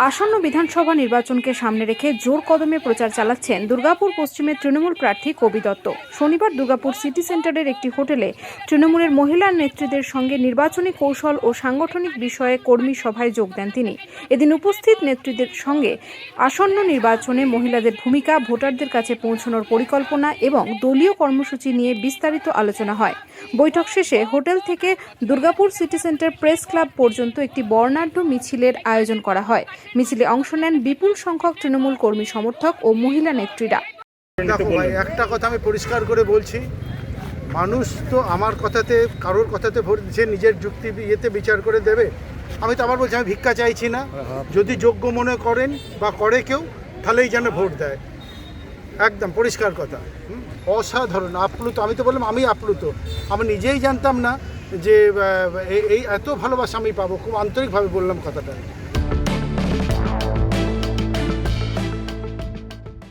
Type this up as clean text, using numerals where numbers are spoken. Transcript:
আসন্ন বিধানসভা নির্বাচনকে সামনে রেখে জোর কদমে প্রচার চালাচ্ছেন দুর্গাপুর পশ্চিমের তৃণমূল প্রার্থী কবি দত্ত। শনিবার দুর্গাপুর সিটি সেন্টারের একটি হোটেলে তৃণমূলের মহিলা নেত্রীদের সঙ্গে নির্বাচনী কৌশল ও সাংগঠনিক বিষয়ে কর্মী সভায় যোগ দেন তিনি। এদিন উপস্থিত নেত্রীদের সঙ্গে আসন্ন নির্বাচনে মহিলাদের ভূমিকা, ভোটারদের কাছে পৌঁছানোর পরিকল্পনা এবং দলীয় কর্মসূচি নিয়ে বিস্তারিত আলোচনা হয়। বৈঠক শেষে হোটেল থেকে Durgapur city centre press club পর্যন্ত একটি বর্ণাঢ্য মিছিলের আয়োজন করা হয়। মিছিলে অংশ নেন বিপুল সংখ্যক তৃণমূল কর্মী সমর্থক ও মহিলা নেত্রীরা। দেখো ভাই, একটা কথা আমি পরিষ্কার করে বলছি, মানুষ তো আমার কথাতে, কারোর কথাতে ভোট দিচ্ছে, নিজের যুক্তি ইয়েতে বিচার করে দেবে। আমি তো আবার বলছি, আমি ভিক্ষা চাইছি না। যদি যোগ্য মনে করেন বা করে কেউ, তাহলেই যেন ভোট দেয়। একদম পরিষ্কার কথা। অসাধারণ আপ্লুত। আমি তো বললাম আমি আপ্লুত। আমি নিজেই জানতাম না যে এই এত ভালোবাসা আমি পাবো। খুব আন্তরিকভাবে বললাম কথাটা।